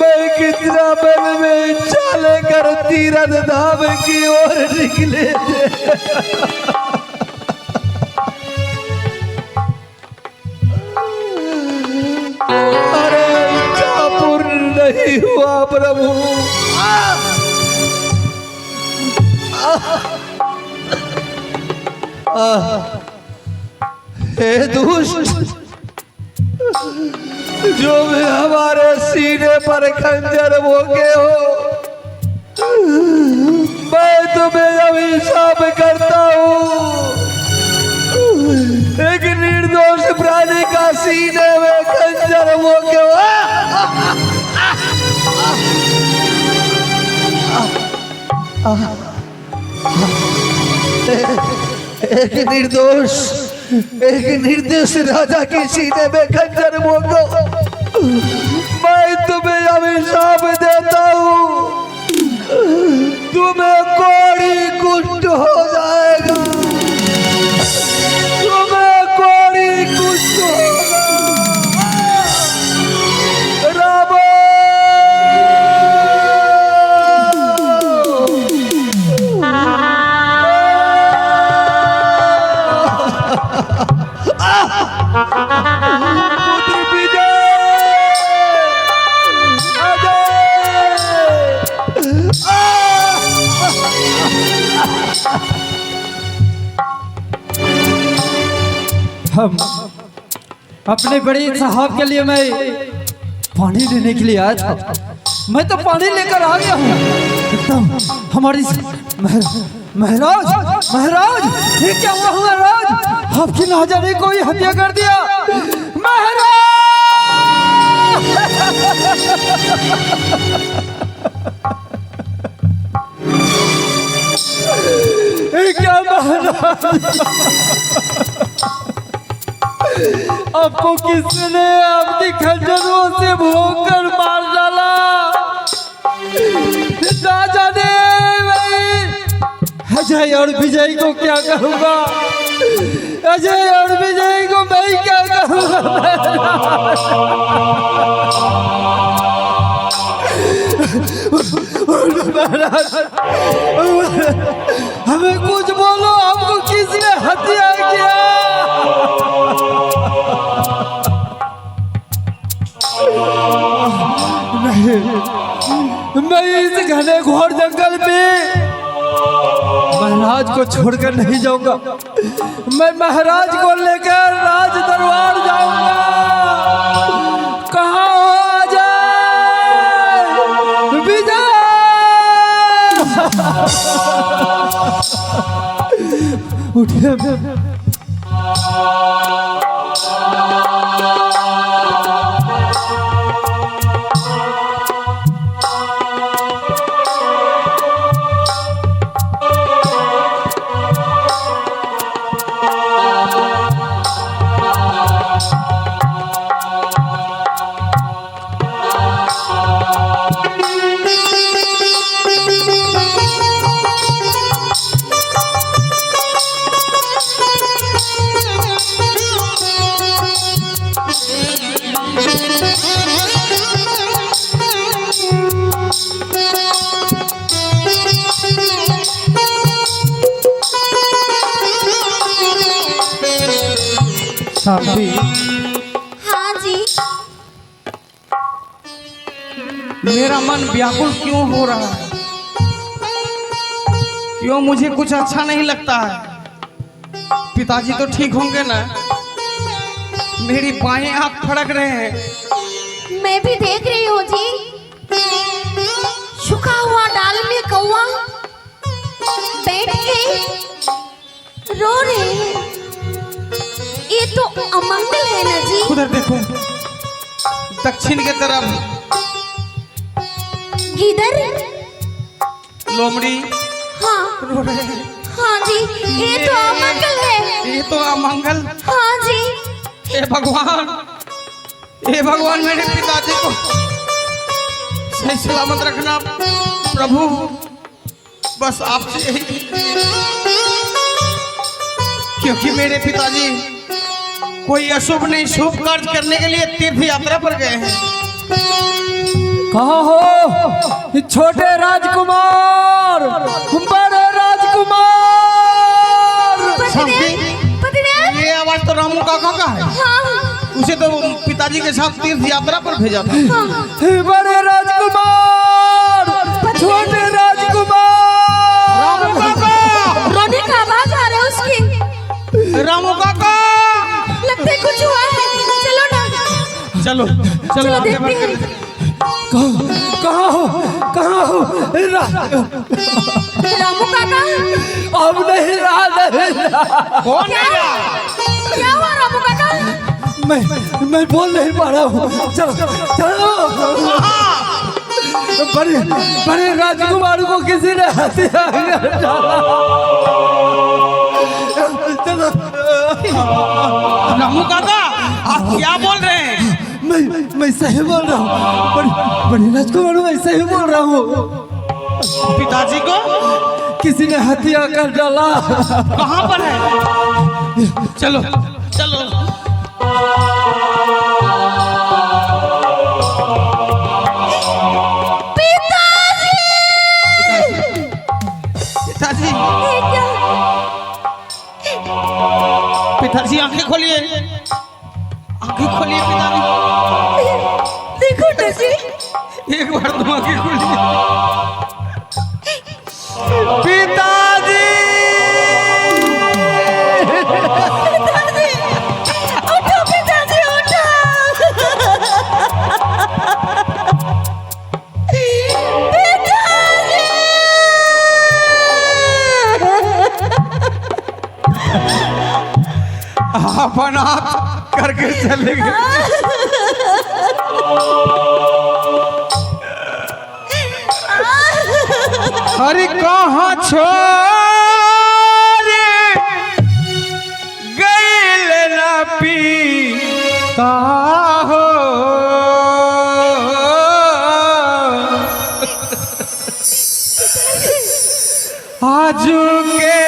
मैं कितना बल में इच्छा लेकर तीरथ धाम की ओर निकले थे। अरे इच्छा पूर्ण नहीं हुआ प्रभु। हे दुष्ट, जो भी हमारे सीने पर खंजर भोंके हो, मैं तुम्हें अभिशाप करता हूँ। एक निर्दोष प्राणी का सीने में खंजर भोंके हो, एक निर्दोष राजा के सीने में खंजर भोंको, मैं तुम्हें अभिशाप देता हूँ, तुम्हें कोड़ी कुष्ठ हो जाएगा, तुम्हें कोड़ी कुष्ठ होगा। रामा, पुत्र विजय, हम अपने बड़े साहब के लिए मैं पानी लेने के लिए आया था। मैं तो पानी लेकर आ गया हूँ। एकदम हमारी महाराज, महाराज, ये क्या हुआ महाराज? आपकी ना जाने कोई हत्या कर दिया महाराज। ये क्या महाराज? आपको किसने अपनी खंजरों से भोंक कर मार डाला? ना जाने अजय और विजय को क्या कहूँगा, अजय और विजय को मैं क्या कहूँगा? हमें कुछ बोलो, आपको किसने हत्या किया? नहीं, मैं इस घने घोर जंगल में महाराज को छोड़कर नहीं जाऊंगा। मैं महाराज को लेकर राज दरबार जाऊंगा। कहाँ हो अजय, विजय? उठिए। शांति, हाँ जी। मेरा मन व्याकुल क्यों हो रहा है? क्यों मुझे कुछ अच्छा नहीं लगता है? पिताजी तो ठीक होंगे ना? मेरी बाएं आंख फड़क रहे हैं। मैं भी देख रही हूँ जी, सूखा हुआ डाल में कौवा बैठ के रो रहे हैं। ये तो अमंगल है ना जी। उधर देखो, दक्षिण की तरफ किधर? लोमड़ी हाँ रो रहे हैं। हाँ जी, ये तो अमंगल है। ये तो अमंगल। हाँ जी। हे भगवान, हे भगवान, मेरे पिताजी को सही सलामत रखना प्रभु, बस आपसे यही, क्योंकि मेरे पिताजी कोई अशुभ नहीं शुभ कार्य करने के लिए तीर्थ यात्रा पर गए हैं। कहाँ हो ये छोटे राजकुमार, बड़े राजकुमार? पतिदेव, ये आवाज तो रामू काका का है। हाँ उसे तो पिताजी के साथ तीर्थ यात्रा पर भेजा था। बड़े राजकुमार, छोटे राजकुमार। रामू काका, रोने का आवाज आ रहा है उसकी। रामू काका, लगता है कुछ हुआ है। चलो ना, चलो चलो आगे देखते बढ़ते हैं। कहाँ हो, कहाँ हो? रामू काका, अब नहीं रहा, नहीं रहा। कौन नहीं रहा? क्या हुआ रामू काका? मैं बोल नहीं पा रहा हूँ। चलो चलो, बड़े बड़े राजकुमार को किसी ने हत्या कर डाला। चलो। रामू काका, आप क्या बोल रहे हैं? मैं सही बोल रहा हूँ, बड़े राजकुमार, मैं सही बोल रहा हूँ। पिताजी को किसी ने हत्या कर डाला। कहाँ पर है? चलो चलो। पिताजी, पिताजी आंखें खोलिए, आंखें खोलिए पिताजी। देखो ना जी, एक बार तुम आंखें खोलिए। पिताजी, उठो पिताजी, उठो। अपन हाथ करके चले गए। अरे कहाँ छोड़े गइल ना पीता हो, आजू के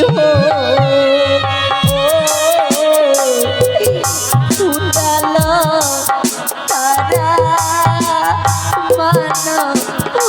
हो टूटल तारा मन हो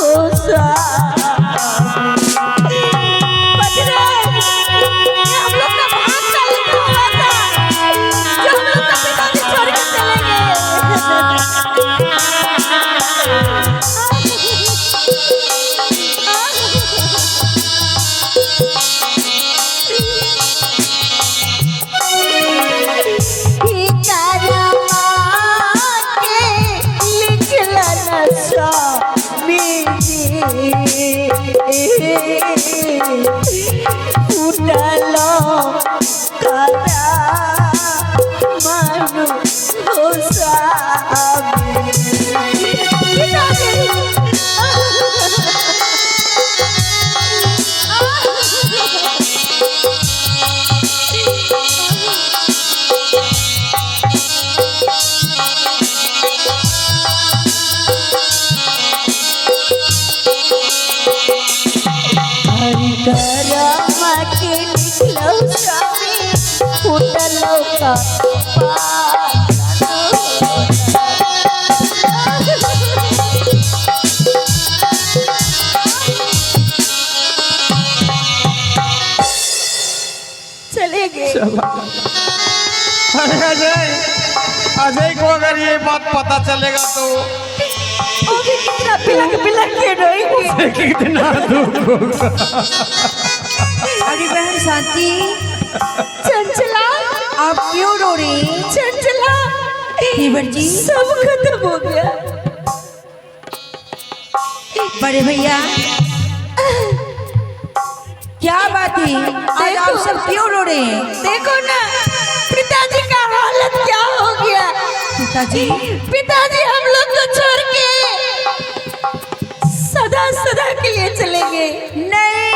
चले गए। अरे अजय, अजय को अगर ये बात पता चलेगा तो अभी कितना पिलक के रोएंगे। कितना दुख होगा। अरे बहन शांति, चंचला आप क्यों रो रही? चंचला देवर जी सब खत्म हो गया। बड़े भैया क्या बात है, आज आप सब क्यों रो रहे हैं? देखो ना पिताजी का हालत क्या हो गया। पिताजी हम लोग को छोड़ के सदा सदा के लिए चले गए। नहीं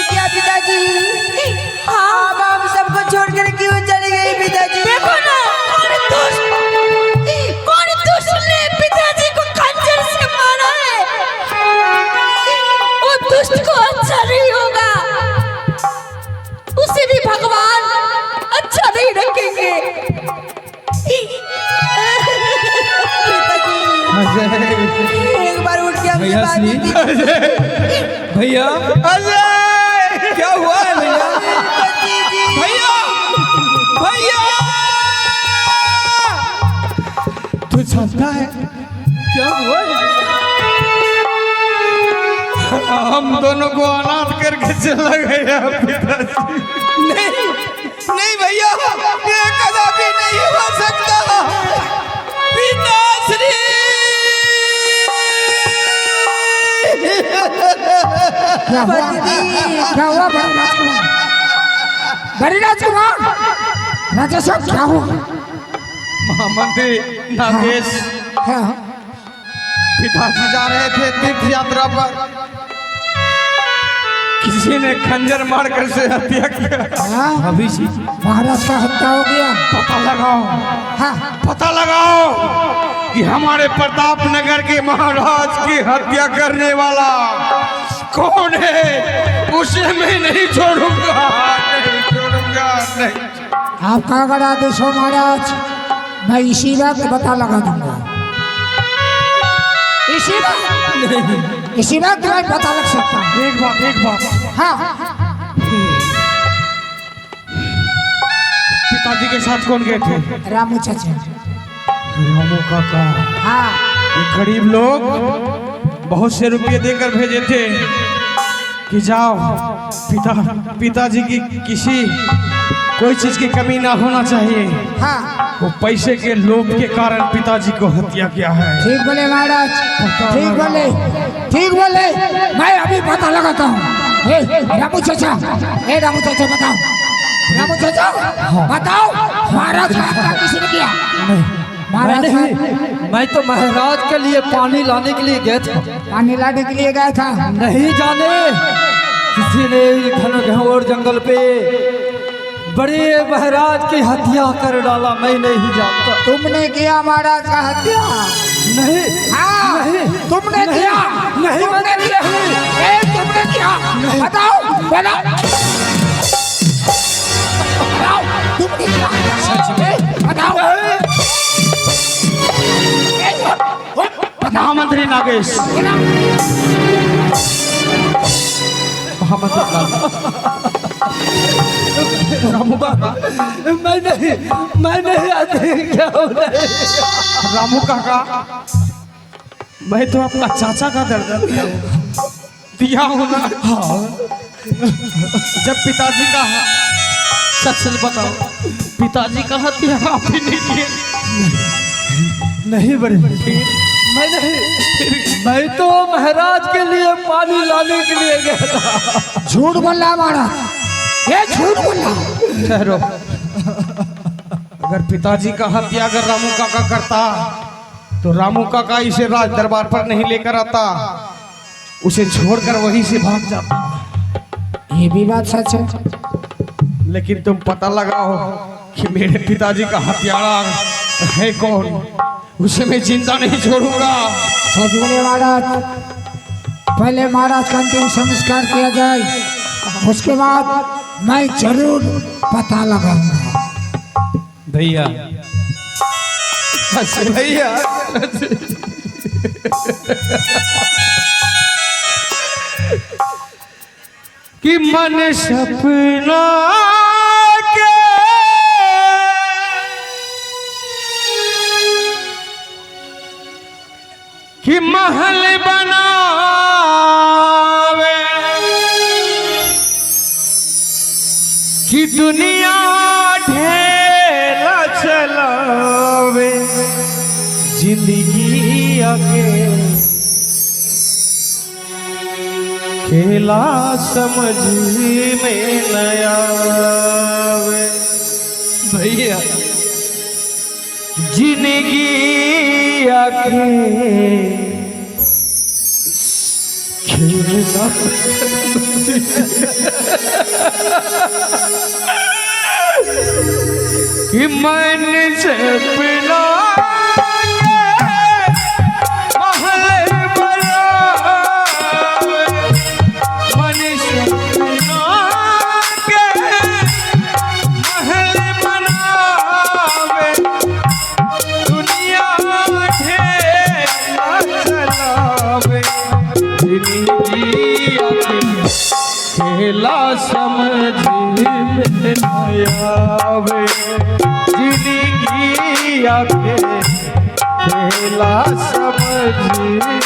क्या पिताजी? हाँ आप सबको छोड़कर क्यों चले गए पिताजी? देखो ना कौन दुष्ट ने पिताजी को खंजर से मारा है। वो दुष्ट को अच्छा नहीं होगा, उसे भी भगवान अच्छा नहीं रखेंगे। एक बार उठ के हमसे बात कीजिए। भैया अजय क्या हुआ है भैया? भैया भैया तू जानता है क्या हुआ है? हम दोनों को अनाथ करके चला गया पिताजी। नहीं नहीं भैया, ये कदापि नहीं हो सकता। पिताश्री क्या हुआ बड़ी राजकुमार? राजा साहब क्या हुआ? महामंत्री नागेश, हाँ, पिताजी जा रहे थे तीर्थ यात्रा पर, किसी ने खंजर मारकर से हत्या किया। हाँ, अभी जी महाराज का हत्या हो गया। पता लगाओ, हाँ, पता लगाओ कि हमारे प्रताप नगर के महाराज की हत्या करने वाला कौन है। उसे मैं नहीं छोड़ूंगा, नहीं छोड़ूंगा, नहीं। आपका अगर आदेश हो महाराज, मैं इसी वक्त पता लगा दूंगा। इसी वक्त मैं पता लग सकता हूँ। एक बात हाँ, पिताजी के साथ कौन गए थे? रामू चाचा। रामू काका। हाँ, ये गरीब लोग बहुत से रुपये देकर भेजे थे कि जाओ पिताजी की किसी कोई चीज की कमी ना होना चाहिए। हाँ, वो पैसे के लोभ के कारण पिताजी को हत्या किया है। ठीक बोले महाराज, ठीक बोले, ठीक बोले। मैं अभी पता लगाता हूँ। रामू चाचा, रामू चाचा बताओ, रामू चाचा बताओ, महाराज का हत्या किसने किया? महाराज मैं तो महाराज के लिए पानी लाने के लिए गया था। पानी लाने के लिए गया था। नहीं जाने किसी ने घन घोर जंगल पे बड़े महाराज की हत्या कर डाला। मैं नहीं जानता। तुमने किया महाराज का हत्या? नहीं हाँ तुमने किया, नहीं, तुमने मैंने किया, ए तुमने किया, बताओ बताओ बताओ तुमने किया, सच में बताओ, महामंत्री नागेश, महामंत्री रामू काका, मैं नहीं आती क्या हो रहा है? रामू काका, मैं तो आपका चाचा का दर्जा दिया हूँ ना। जब पिताजी का सच बताओ, पिताजी का हथियार आप ही नहीं दिए। नहीं बड़े मैं तो महाराज के लिए पानी लाने के लिए गया था। झूठ बोल रहा महाराज, ये झूठ बोल रहा। ठहरो, अगर पिताजी का हत्या अगर रामू काका करता तो रामू काका इसे राज दरबार पर नहीं लेकर आता, उसे छोड़कर वहीं से भाग जाता। ये भी बात सच है। लेकिन तुम पता लगाओ कि मेरे पिताजी का हत्यारा है कौन, उसे मैं जिंदा नहीं छोड़ूंगा। सच बोले महाराज, पहले महाराज का अंतिम संस्कार किया जाए, उसके बाद मैं जरूर पता लगाऊंगा। भैया भैया कि मन सपना के कि महल बनावे, कि दुनिया ढेला चलावे, जिंदगी आगे खेला समझ में नया आवे। भैया जिंदगी आगे खेला कि मन से पिला खेला समझ में आवे, जिंदगी आके खेला समझ में।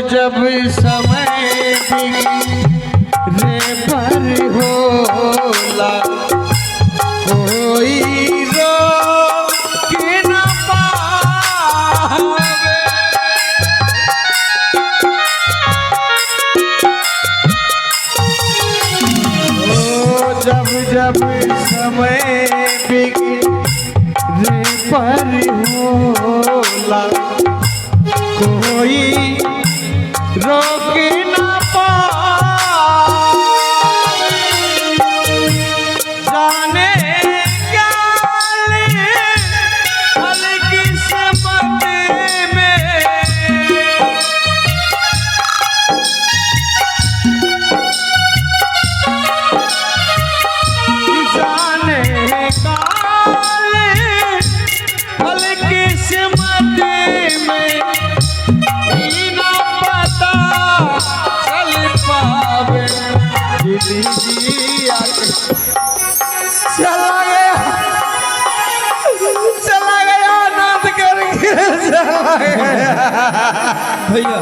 जब समय रे पर होला, कोई रोक न पावे। जब जब समय रे पर होला, कोई रोक न पाए, जाने क्या हल किस्मत में, जाने का हल किस्मत में चला गया नाथ करके चला गया। भैया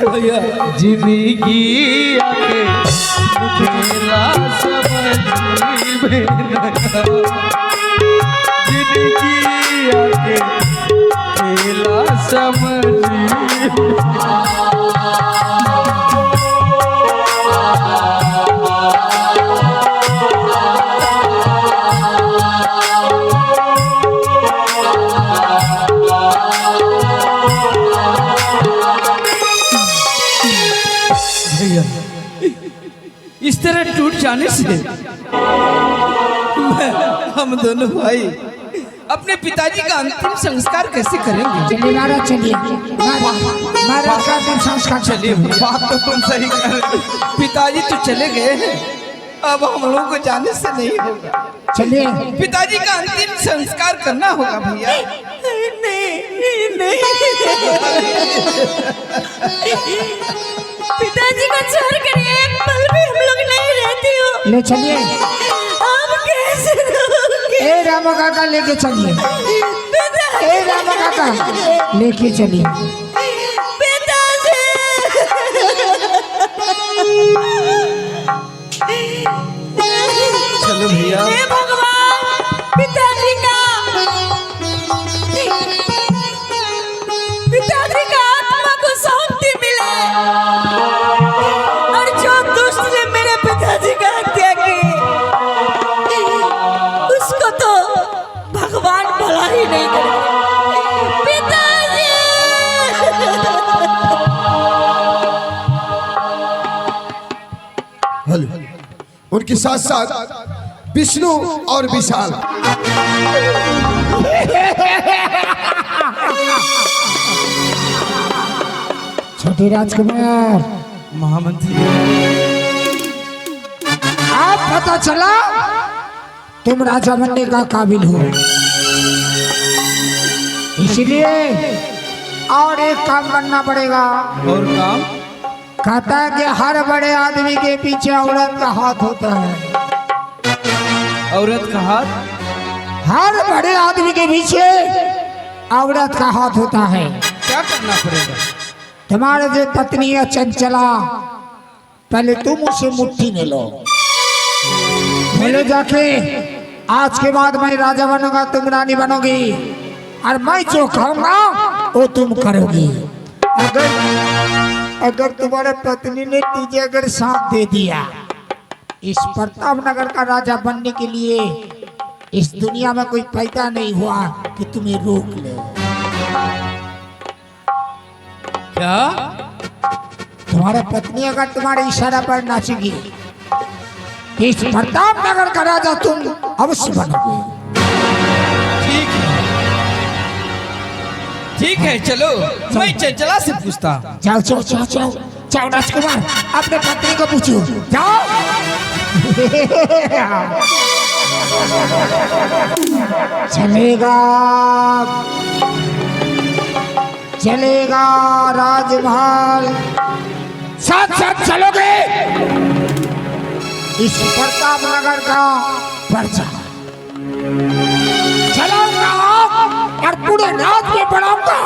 भैया जिंदगी आके खेला समझी में नया। जिंदगी आके खेला समझी भैया इस तरह टूट जाने से हम दोनों भाई अपने पिताजी का अंतिम संस्कार कैसे करेंगे? चलिए महाराज चलिए, महाराज का अंतिम संस्कार चलिए बात तो तुम सही कर रहे हो। पिताजी तो चले गए हैं, अब हम लोगों को जाने से नहीं होगा। चलिए पिताजी का अंतिम संस्कार करना होगा भैया। पिताजी को छोड़कर एक पल भी हम लोग नहीं रहती हो। ले चलिए, अब कैसे रहोगे? ए रामो काका लेके चलिए, ए रामो काका लेके चलिए। पिताजी चलो भैया। हे भगवान, पिताजी का आत्मा को शांति मिले, और जो दुष्ट ने मेरे पिताजी का हत्या की उसको तो भगवान भला ही नहीं करे। पिताजी उनके साथ साथ विष्णु और विशाल। छोटे राजकुमार, महामंत्री आप पता चला तुम राजा बनने का काबिल हो, इसलिए और एक काम करना पड़ेगा। और काम? कहता है कि हर बड़े आदमी के पीछे औरत का हाथ होता है। औरत का हाथ? हर बड़े आदमी के पीछे औरत का हाथ होता है। क्या करना पड़ेगा? तुम्हारे जो पत्नी है चंचला, पहले तुम उसे मुट्ठी में लो, बोले जाके आज के बाद मैं राजा बनूंगा, तुम रानी बनोगी, और मैं जो कहूंगा वो तुम करोगी। अगर तुम्हारे पत्नी ने तुझे अगर साथ दे दिया, इस प्रतापनगर का राजा बनने के लिए इस दुनिया में कोई पैदा नहीं हुआ कि तुम्हें रोक ले। क्या? तुम्हारे पत्नी अगर तुम्हारे इशारा पर नाचेगी, इस प्रतापनगर का राजा तुम अवश्य बनोगे। ठीक है, चलो मैं चंचला से पूछता हूँ। जाओ जाओ जाओ जाओ जाओ राजकुमार, अपने पत्नी को पूछो, जाओ। चलेगा चलेगा राजमहल, साथ साथ चलोगे इस प्रतापनगर का पर्चा चलाऊंगा और पूरे रात में बढ़ाऊंगा।